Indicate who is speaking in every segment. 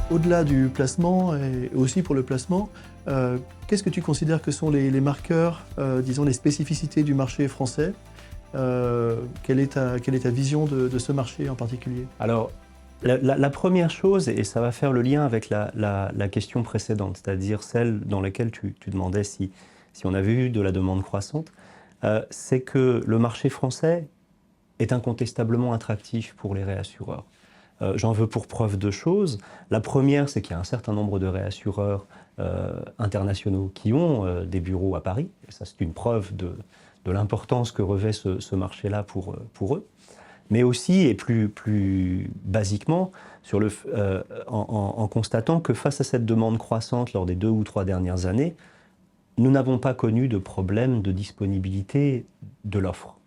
Speaker 1: Au-delà du placement et aussi pour le placement, qu'est-ce que tu considères que sont les marqueurs, disons les spécificités du marché français? Quelle est ta vision de ce marché en particulier?
Speaker 2: Alors, la première chose, et ça va faire le lien avec la question précédente, c'est-à-dire celle dans laquelle tu demandais si on avait eu de la demande croissante, c'est que le marché français est incontestablement attractif pour les réassureurs. J'en veux pour preuve deux choses. La première, c'est qu'il y a un certain nombre de réassureurs internationaux qui ont des bureaux à Paris. Et ça, c'est une preuve de l'importance que revêt ce marché-là pour eux. Mais aussi, et plus basiquement, en constatant que face à cette demande croissante lors des 2 ou 3 dernières années, nous n'avons pas connu de problème de disponibilité de l'offre.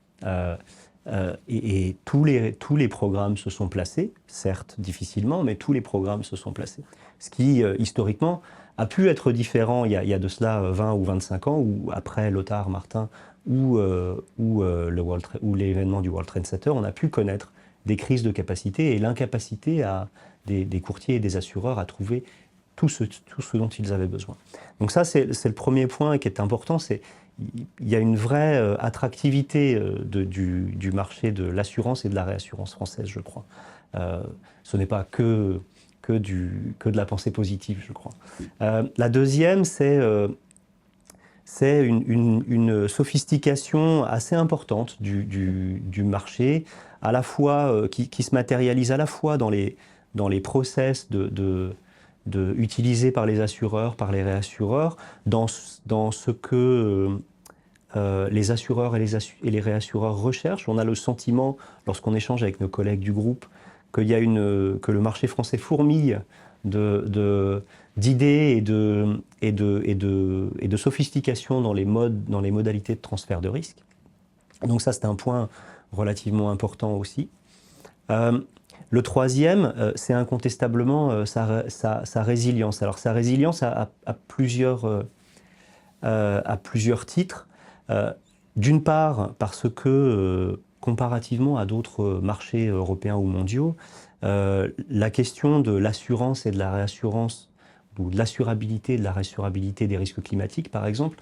Speaker 2: Et tous les programmes se sont placés, certes difficilement, mais tous les programmes se sont placés. Ce qui, historiquement, a pu être différent il y a de cela 20 ou 25 ans, ou après Lothar Martin ou l'événement du World Trade Center, on a pu connaître des crises de capacité et l'incapacité des courtiers et des assureurs à trouver tout ce dont ils avaient besoin. Donc ça, c'est le premier point qui est important, c'est il y a une vraie attractivité du marché de l'assurance et de la réassurance française, je crois. Ce n'est pas que de la pensée positive, je crois. La deuxième, c'est une sophistication assez importante du marché, à la fois, qui se matérialise à la fois dans les process utilisés par les assureurs, par les réassureurs, dans ce que les assureurs et les réassureurs recherchent. On a le sentiment, lorsqu'on échange avec nos collègues du groupe, que le marché français fourmille d'idées et de sophistication dans les modalités de transfert de risque. Donc ça, c'est un point relativement important aussi. Le troisième, c'est incontestablement sa résilience. Alors sa résilience à plusieurs titres. D'une part, parce que, comparativement à d'autres marchés européens ou mondiaux, la question de l'assurance et de la réassurance, ou de l'assurabilité et de la réassurabilité des risques climatiques, par exemple,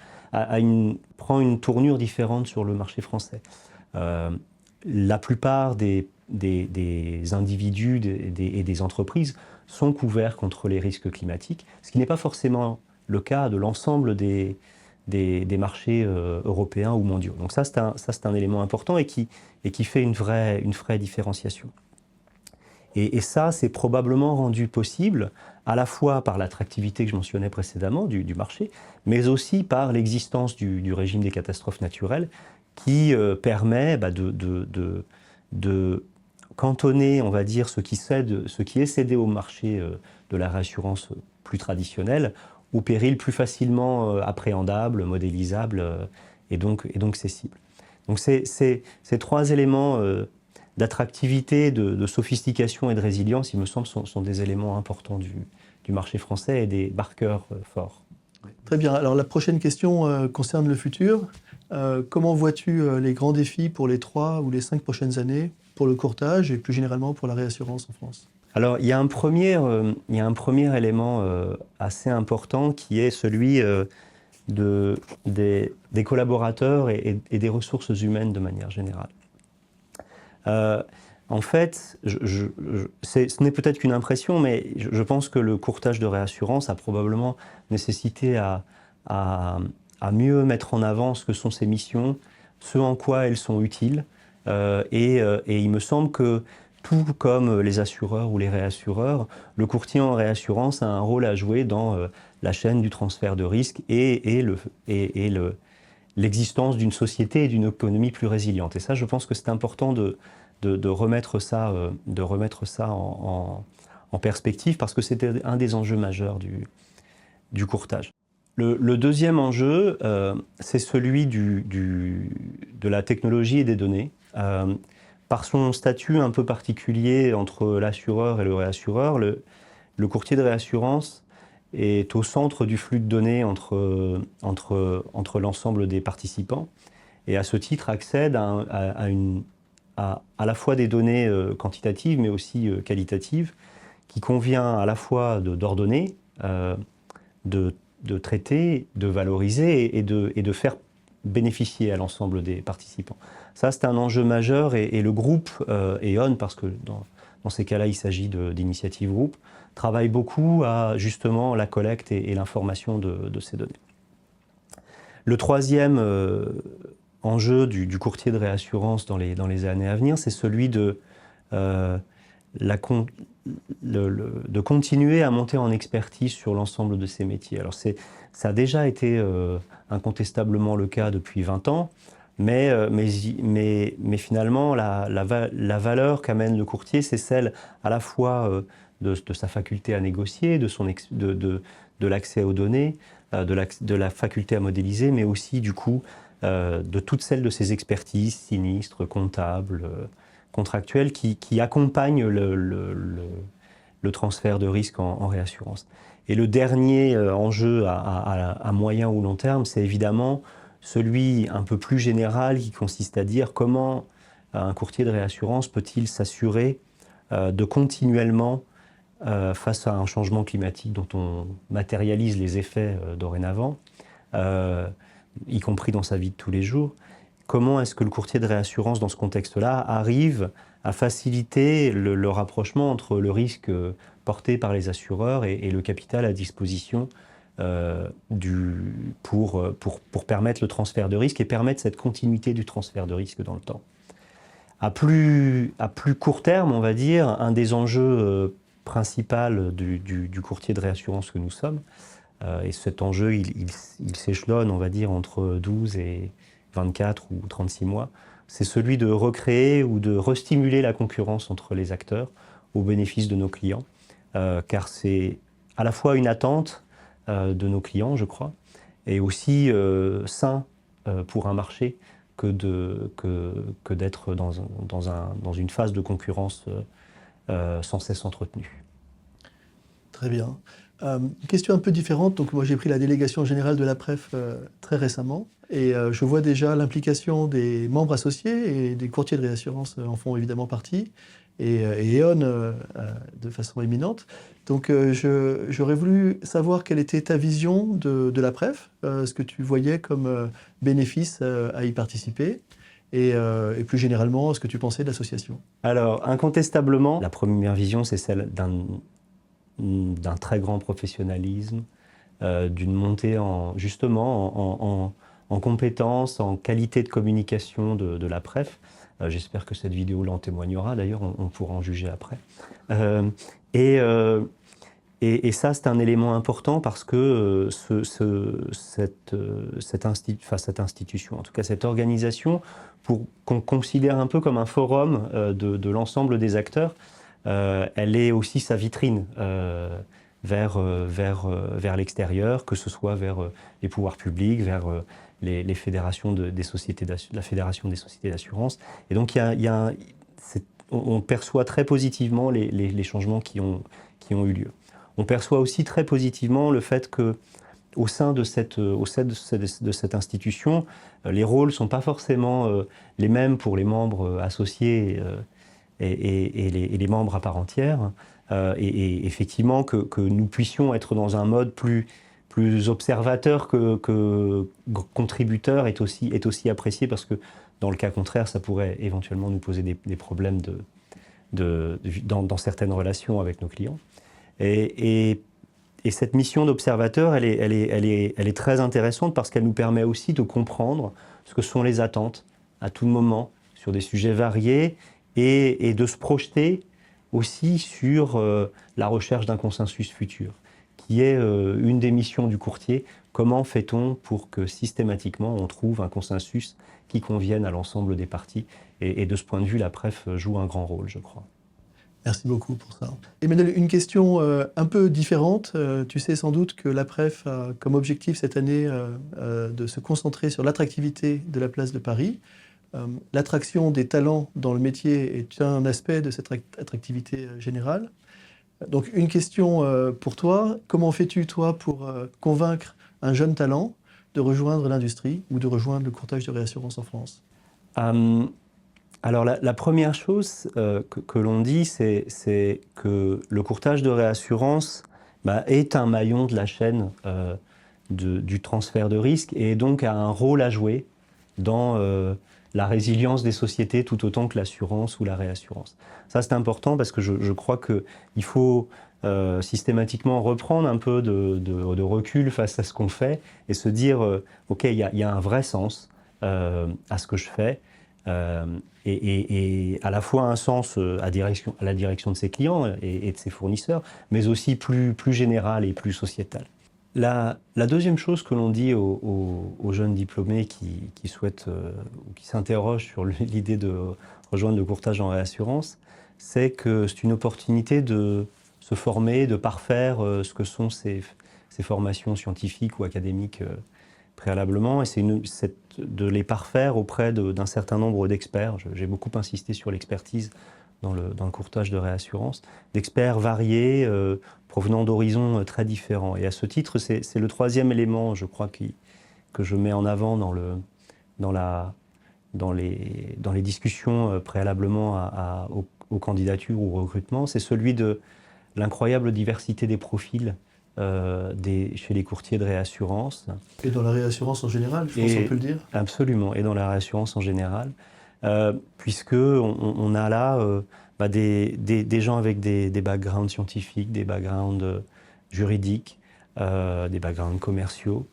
Speaker 2: prend une tournure différente sur le marché français. La plupart des individus et des entreprises sont couverts contre les risques climatiques, ce qui n'est pas forcément le cas de l'ensemble des marchés européens ou mondiaux. Donc ça, c'est un élément important et qui fait une vraie différenciation. Et ça, c'est probablement rendu possible à la fois par l'attractivité que je mentionnais précédemment du marché, mais aussi par l'existence du régime des catastrophes naturelles qui permet de cantonner, on va dire, ce qui est cédé au marché de la réassurance plus traditionnelle aux périls plus facilement appréhendables, modélisables et donc cessibles. Donc ces trois éléments d'attractivité, de sophistication et de résilience, il me semble, sont des éléments importants du marché français et des marqueurs forts.
Speaker 1: Très bien. Alors la prochaine question concerne le futur. Comment vois-tu les grands défis pour les 3 ou les 5 prochaines années pour le courtage et plus généralement pour la réassurance en France?
Speaker 2: Alors, il y a un premier élément assez important qui est celui des collaborateurs et des ressources humaines de manière générale. En fait, ce n'est peut-être qu'une impression, mais je pense que le courtage de réassurance a probablement nécessité à mieux mettre en avant ce que sont ses missions, ce en quoi elles sont utiles, et il me semble que tout comme les assureurs ou les réassureurs, le courtier en réassurance a un rôle à jouer dans la chaîne du transfert de risque et l'existence d'une société et d'une économie plus résiliente. Et ça, je pense que c'est important de remettre ça en perspective parce que c'était un des enjeux majeurs du courtage. Le deuxième enjeu, c'est celui de la technologie et des données. Par son statut un peu particulier entre l'assureur et le réassureur, le courtier de réassurance est au centre du flux de données entre l'ensemble des participants et à ce titre accède à la fois des données quantitatives mais aussi qualitatives qui convient à la fois d'ordonner, de traiter, de valoriser et de faire bénéficier à l'ensemble des participants. Ça, c'est un enjeu majeur et le groupe E.ON, parce que dans ces cas-là, il s'agit d'initiatives groupe, travaille beaucoup à justement la collecte et l'information de ces données. Le troisième enjeu du courtier de réassurance dans les années à venir, c'est celui de continuer à monter en expertise sur l'ensemble de ces métiers. Alors ça a déjà été incontestablement le cas depuis 20 ans, mais finalement la valeur qu'amène le courtier, c'est celle à la fois de sa faculté à négocier, de l'accès aux données, de la faculté à modéliser, mais aussi du coup de toutes celles de ses expertises, sinistres, comptables, contractuelles, qui accompagnent le transfert de risque en réassurance. Et le dernier enjeu à moyen ou long terme, c'est évidemment celui un peu plus général qui consiste à dire comment un courtier de réassurance peut-il s'assurer de continuellement, face à un changement climatique dont on matérialise les effets dorénavant, y compris dans sa vie de tous les jours, comment est-ce que le courtier de réassurance, dans ce contexte-là, arrive à faciliter le rapprochement entre le risque porté par les assureurs et le capital à disposition pour permettre le transfert de risque et permettre cette continuité du transfert de risque dans le temps. À plus court terme, on va dire, un des enjeux principaux du courtier de réassurance que nous sommes, et cet enjeu, il s'échelonne, on va dire, entre 12 et 24 ou 36 mois, c'est celui de recréer ou de restimuler la concurrence entre les acteurs au bénéfice de nos clients, car c'est à la fois une attente de nos clients, je crois, et aussi sain pour un marché que d'être dans une phase de concurrence sans cesse entretenue.
Speaker 1: Très bien. Une question un peu différente. Donc moi j'ai pris la délégation générale de l'APREF très récemment et je vois déjà l'implication des membres associés et des courtiers de réassurance en font évidemment partie et E.ON de façon éminente. Donc j'aurais voulu savoir quelle était ta vision de l'APREF, ce que tu voyais comme bénéfice à y participer et plus généralement ce que tu pensais de l'association.
Speaker 2: Alors incontestablement, la première vision c'est celle d'un très grand professionnalisme, d'une montée en compétences, en qualité de communication de l'APREF. J'espère que cette vidéo l'en témoignera, d'ailleurs on pourra en juger après. Et ça, c'est un élément important parce que cette institution, en tout cas cette organisation, qu'on considère un peu comme un forum de l'ensemble des acteurs, elle est aussi sa vitrine vers l'extérieur, que ce soit vers les pouvoirs publics, vers les fédérations la Fédération des sociétés d'assurance. Et donc on perçoit très positivement les changements qui ont eu lieu. On perçoit aussi très positivement le fait qu'au sein de cette institution, les rôles ne sont pas forcément les mêmes pour les membres associés et les membres à part entière. Et effectivement, que nous puissions être dans un mode plus observateur que contributeur est aussi apprécié, parce que dans le cas contraire, ça pourrait éventuellement nous poser des problèmes dans certaines relations avec nos clients. Et cette mission d'observateur, elle est très intéressante parce qu'elle nous permet aussi de comprendre ce que sont les attentes à tout moment sur des sujets variés et de se projeter aussi sur la recherche d'un consensus futur, qui est une des missions du courtier. Comment fait-on pour que systématiquement on trouve un consensus qui convienne à l'ensemble des parties, et de ce point de vue, l'APREF joue un grand rôle, je crois.
Speaker 1: Merci beaucoup pour ça. Emmanuel, une question un peu différente. Tu sais sans doute que l'APREF a comme objectif cette année de se concentrer sur l'attractivité de la place de Paris. L'attraction des talents dans le métier est un aspect de cette attractivité générale. Donc une question pour toi. Comment fais-tu, toi, pour convaincre un jeune talent de rejoindre l'industrie ou de rejoindre le courtage de réassurance en France ?
Speaker 2: Alors la première chose que l'on dit, c'est que le courtage de réassurance est un maillon de la chaîne du transfert de risque et donc a un rôle à jouer dans la résilience des sociétés tout autant que l'assurance ou la réassurance. Ça c'est important parce que je crois qu'il faut systématiquement reprendre un peu de recul face à ce qu'on fait et se dire ok, il y a un vrai sens à ce que je fais. Et à la fois un sens à la direction de ses clients et de ses fournisseurs, mais aussi plus général et plus sociétal. La deuxième chose que l'on dit aux jeunes diplômés qui souhaitent ou qui s'interrogent sur l'idée de rejoindre le courtage en réassurance, c'est que c'est une opportunité de se former, de parfaire ce que sont ces formations scientifiques ou académiques préalablement, et c'est de les parfaire auprès d'un certain nombre d'experts. J'ai beaucoup insisté sur l'expertise dans le courtage de réassurance, d'experts variés, provenant d'horizons très différents. Et à ce titre, c'est le troisième élément, je crois, que je mets en avant dans les discussions préalablement aux candidatures ou au recrutement, c'est celui de l'incroyable diversité des profils chez les courtiers de réassurance.
Speaker 1: Et dans la réassurance en général, je pense qu'on peut le dire.
Speaker 2: Absolument, et dans la réassurance en général, puisqu'on a là des gens avec des backgrounds scientifiques, des backgrounds juridiques, des backgrounds commerciaux,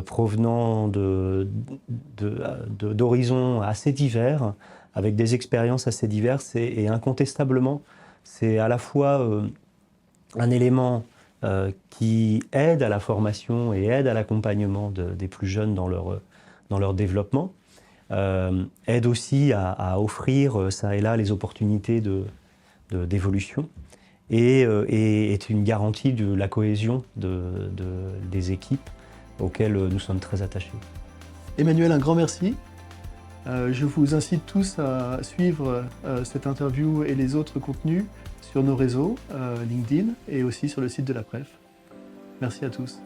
Speaker 2: provenant d'horizons assez divers, avec des expériences assez diverses, et incontestablement, c'est à la fois un élément qui aide à la formation et aide à l'accompagnement des plus jeunes dans leur développement, aide aussi à offrir ça et là les opportunités d'évolution et est une garantie de la cohésion des équipes auxquelles nous sommes très attachés.
Speaker 1: Emmanuel, un grand merci. Je vous incite tous à suivre cette interview et les autres contenus sur nos réseaux, LinkedIn et aussi sur le site de la PREF. Merci à tous.